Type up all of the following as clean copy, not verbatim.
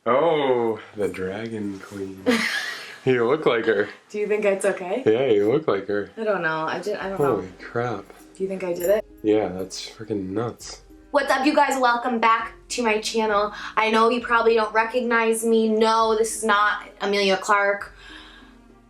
Oh, the Dragon Queen. You look like her. Do you think it's okay? Yeah, you look like her. I don't know. I don't know. Holy crap. Do you think I did it? Yeah, that's freaking nuts. What's up, you guys? Welcome back to my channel. I know you probably don't recognize me. No, this is not Emilia Clarke.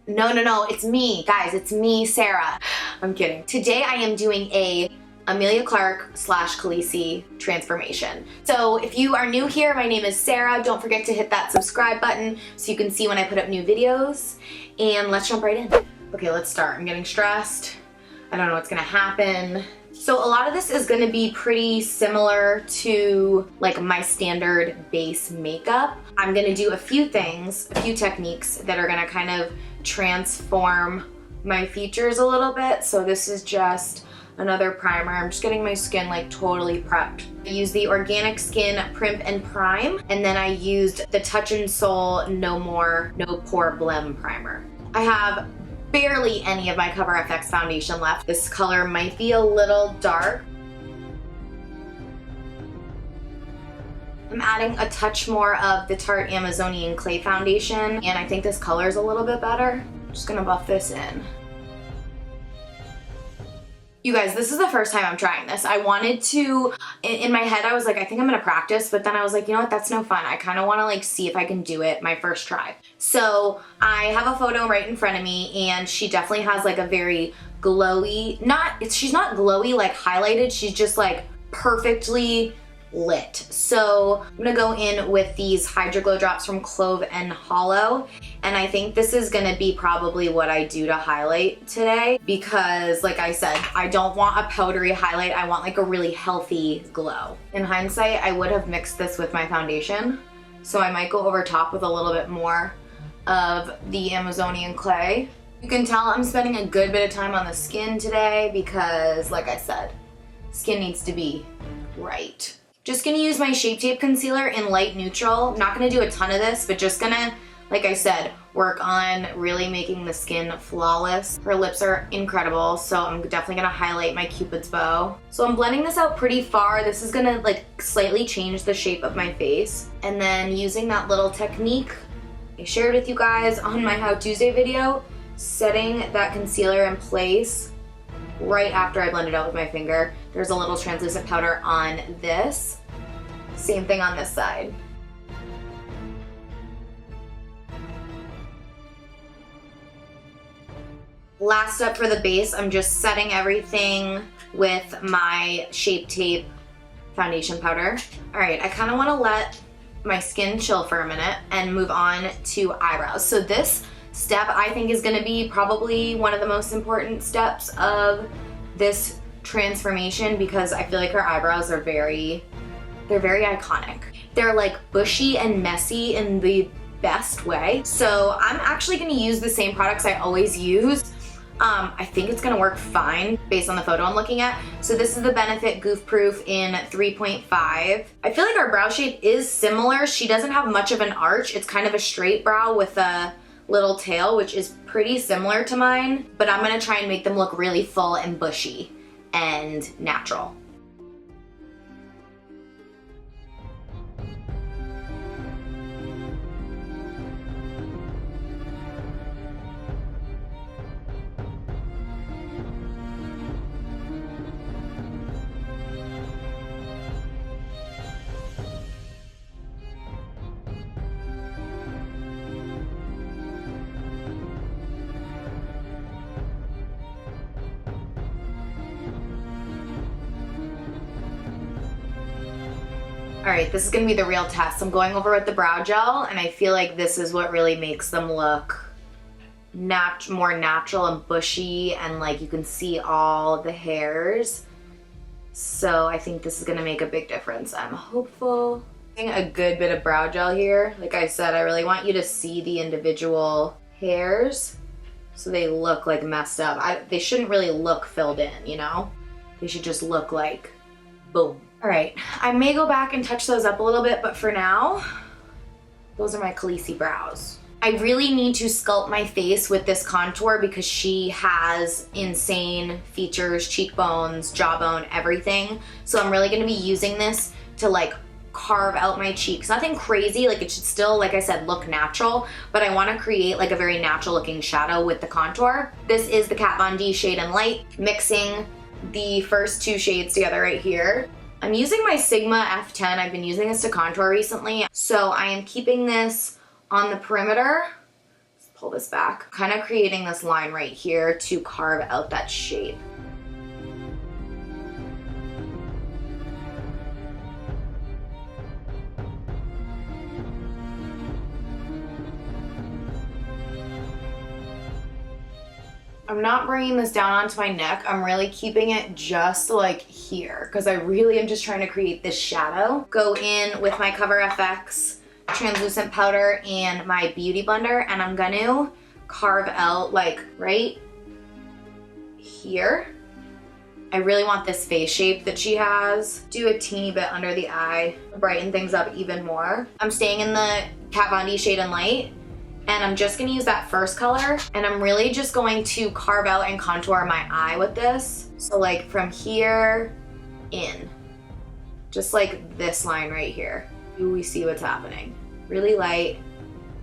No, it's me, guys. It's me, Sarah. I'm kidding. Today I am doing a Emilia Clarke / Khaleesi transformation. So if you are new here, my name is Sarah. Don't forget to hit that subscribe button so you can see when I put up new videos. And let's jump right in. Okay, let's start. I'm getting stressed. I don't know what's gonna happen. So a lot of this is gonna be pretty similar to like my standard base makeup. I'm gonna do a few things, a few techniques that are gonna kind of transform my features a little bit. So this is just another primer. I'm just getting my skin like totally prepped. I used the Organic Skin Primp and Prime, and then I used the Touch in Soul No More No Pore Blem primer. I have barely any of my Cover FX foundation left. This color might be a little dark. I'm adding a touch more of the Tarte Amazonian Clay foundation, and I think this color is a little bit better. I'm just gonna buff this in. You guys, this is the first time I'm trying this. I wanted to, in my head, I was like, I think I'm gonna practice, but then I was like, you know what, that's no fun. I kinda wanna like see if I can do it my first try. So I have a photo right in front of me, and she definitely has like a very glowy, she's not glowy like highlighted, she's just like perfectly lit. So I'm gonna go in with these Hydra Glow Drops from Clove and Hollow, and I think this is gonna be probably what I do to highlight today, because like I said, I don't want a powdery highlight, I want like a really healthy glow. In hindsight, I would have mixed this with my foundation, so I might go over top with a little bit more of the Amazonian Clay. You can tell I'm spending a good bit of time on the skin today because, like I said, skin needs to be right. Just gonna use my Shape Tape Concealer in light neutral. I'm not gonna do a ton of this, but just gonna, like I said, work on really making the skin flawless. Her lips are incredible, so I'm definitely gonna highlight my Cupid's bow. So I'm blending this out pretty far. This is gonna like slightly change the shape of my face. And then using that little technique I shared with you guys on my How Tuesday video, setting that concealer in place right after I blend it out with my finger. There's a little translucent powder on this. Same thing on this side. Last up for the base, I'm just setting everything with my Shape Tape foundation powder. All right, I kind of want to let my skin chill for a minute and move on to eyebrows. So this step I think is gonna be probably one of the most important steps of this transformation, because I feel like her eyebrows are they're very iconic. They're like bushy and messy in the best way. So I'm actually gonna use the same products I always use. I think it's gonna work fine based on the photo I'm looking at. So this is the Benefit Goof Proof in 3.5. I feel like our brow shape is similar. She doesn't have much of an arch. It's kind of a straight brow with a little tail, which is pretty similar to mine, but I'm gonna try and make them look really full and bushy and natural. All right, this is gonna be the real test. I'm going over with the brow gel, and I feel like this is what really makes them look more natural and bushy, and like you can see all the hairs. So I think this is gonna make a big difference. I'm hopeful. A good bit of brow gel here. Like I said, I really want you to see the individual hairs so they look like messed up. They shouldn't really look filled in, you know? They should just look like boom. All right, I may go back and touch those up a little bit, but for now, those are my Khaleesi brows. I really need to sculpt my face with this contour because she has insane features, cheekbones, jawbone, everything. So I'm really gonna be using this to like carve out my cheeks. Nothing crazy, like it should still, like I said, look natural, but I want to create like a very natural looking shadow with the contour. This is the Kat Von D Shade and Light, mixing the first two shades together right here. I'm using my Sigma F10. I've been using this to contour recently. So I am keeping this on the perimeter. Let's pull this back. Kind of creating this line right here to carve out that shape. I'm not bringing this down onto my neck. I'm really keeping it just like here because I really am just trying to create this shadow. Go in with my Cover FX translucent powder and my beauty blender, and I'm gonna carve out like right here. I really want this face shape that she has. Do a teeny bit under the eye, brighten things up even more. I'm staying in the Kat Von D Shade and Light, and I'm just gonna use that first color, and I'm really just going to carve out and contour my eye with this. So like from here in, just like this line right here. Do we see what's happening? Really light.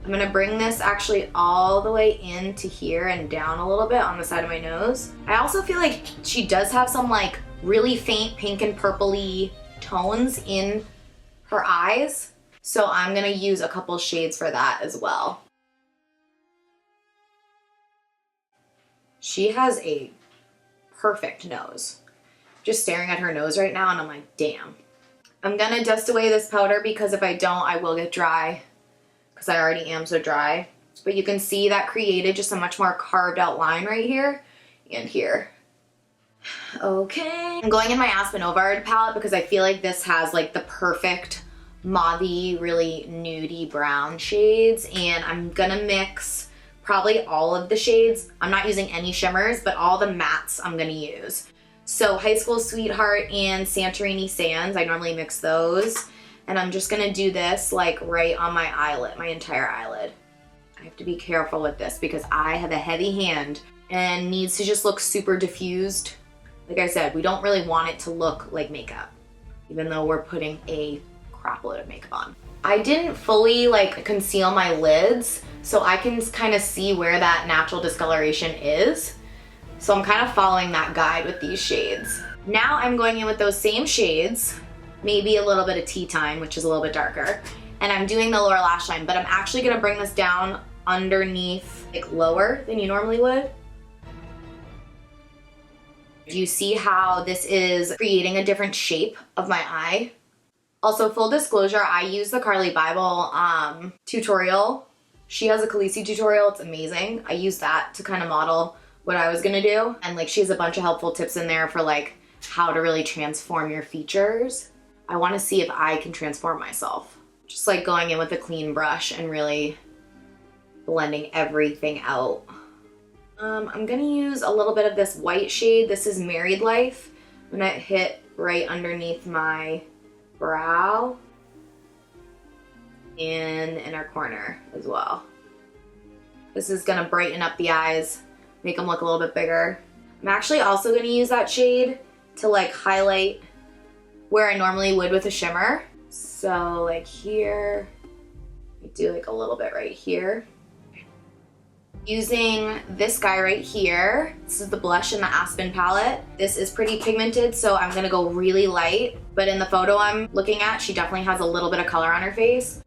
I'm gonna bring this actually all the way into here and down a little bit on the side of my nose. I also feel like she does have some like really faint pink and purpley tones in her eyes. So I'm gonna use a couple shades for that as well. She has a perfect nose. Just staring at her nose right now and I'm like, damn. I'm gonna dust away this powder because if I don't, I will get dry because I already am so dry. But you can see that created just a much more carved out line right here and here. Okay. I'm going in my Aspen Ovard palette because I feel like this has like the perfect mauvey, really nudie brown shades, and I'm gonna mix probably all of the shades. I'm not using any shimmers, but all the mattes I'm gonna use. So High School Sweetheart and Santorini Sands, I normally mix those. And I'm just gonna do this like right on my eyelid, my entire eyelid. I have to be careful with this because I have a heavy hand and needs to just look super diffused. Like I said, we don't really want it to look like makeup, even though we're putting a crap load of makeup on. I didn't fully like conceal my lids, so I can kind of see where that natural discoloration is. So I'm kind of following that guide with these shades. Now I'm going in with those same shades, maybe a little bit of Tea Time, which is a little bit darker, and I'm doing the lower lash line, but I'm actually gonna bring this down underneath, like lower than you normally would. Do you see how this is creating a different shape of my eye? Also, full disclosure, I use the Carly Bible tutorial. She has a Khaleesi tutorial, it's amazing. I use that to kind of model what I was gonna do. And like she has a bunch of helpful tips in there for like how to really transform your features. I wanna see if I can transform myself. Just like going in with a clean brush and really blending everything out. I'm gonna use a little bit of this white shade. This is Married Life. I'm gonna hit right underneath my brow and inner corner as well. This is gonna brighten up the eyes, make them look a little bit bigger. I'm actually also gonna use that shade to like highlight where I normally would with a shimmer. So like here, I do like a little bit right here. Using this guy right here. This is the blush in the Aspen palette. This is pretty pigmented, so I'm gonna go really light. But in the photo I'm looking at, she definitely has a little bit of color on her face.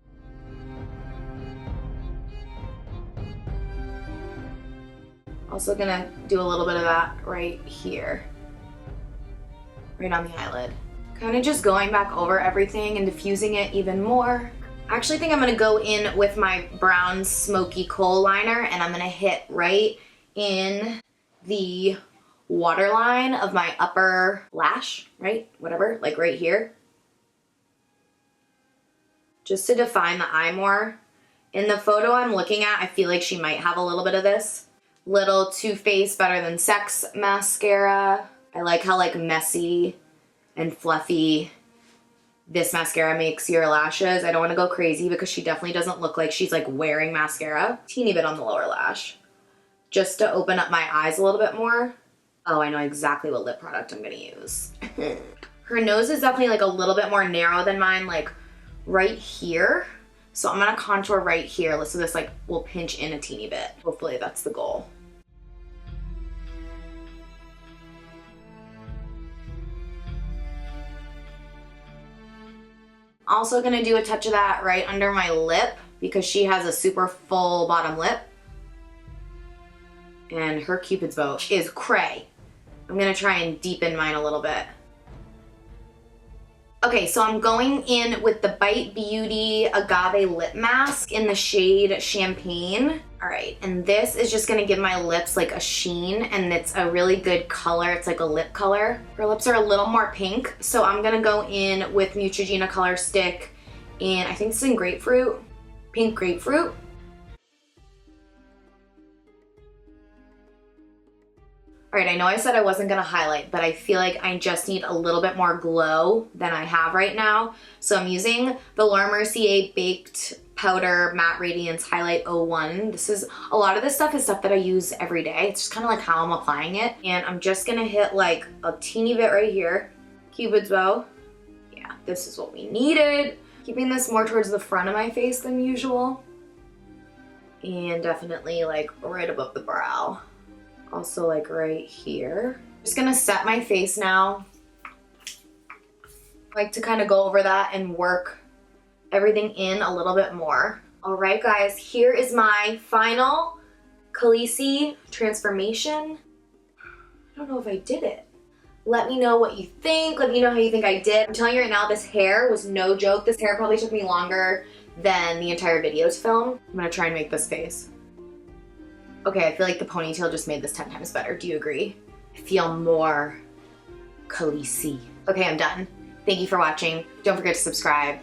Also gonna do a little bit of that right here. Right on the eyelid. Kind of just going back over everything and diffusing it even more. I actually think I'm gonna go in with my brown smoky kohl liner and I'm gonna hit right in the waterline of my upper lash, right? Whatever, like right here. Just to define the eye more. In the photo I'm looking at, I feel like she might have a little bit of this. Little Too Faced Better Than Sex mascara. I like how like messy and fluffy this mascara makes your lashes. I don't want to go crazy because she definitely doesn't look like she's like wearing mascara. Teeny bit on the lower lash. Just to open up my eyes a little bit more. Oh, I know exactly what lip product I'm gonna use. Her nose is definitely like a little bit more narrow than mine, like right here. So I'm gonna contour right here so this like will pinch in a teeny bit. Hopefully that's the goal. Also gonna do a touch of that right under my lip because she has a super full bottom lip. And her Cupid's bow is cray. I'm gonna try and deepen mine a little bit. Okay, so I'm going in with the Bite Beauty Agave Lip Mask in the shade Champagne. All right, and this is just gonna give my lips like a sheen, and it's a really good color. It's like a lip color. Her lips are a little more pink, so I'm gonna go in with Neutrogena Color Stick, and I think this is in Grapefruit, Pink Grapefruit. All right, I know I said I wasn't gonna highlight, but I feel like I just need a little bit more glow than I have right now. So I'm using the Laura Mercier Baked Powder Matte Radiance Highlight 01. A lot of this stuff is stuff that I use every day. It's just kind of like how I'm applying it. And I'm just gonna hit like a teeny bit right here. Cupid's bow. Yeah, this is what we needed. Keeping this more towards the front of my face than usual. And definitely like right above the brow. Also like right here. Just gonna set my face now. I like to kind of go over that and work everything in a little bit more. All right guys, here is my final Khaleesi transformation. I don't know if I did it. Let me know what you think. Let me know how you think I did. I'm telling you right now, this hair was no joke. This hair probably took me longer than the entire video to film. I'm gonna try and make this face. Okay, I feel like the ponytail just made this 10 times better. Do you agree? I feel more Khaleesi. Okay, I'm done. Thank you for watching. Don't forget to subscribe.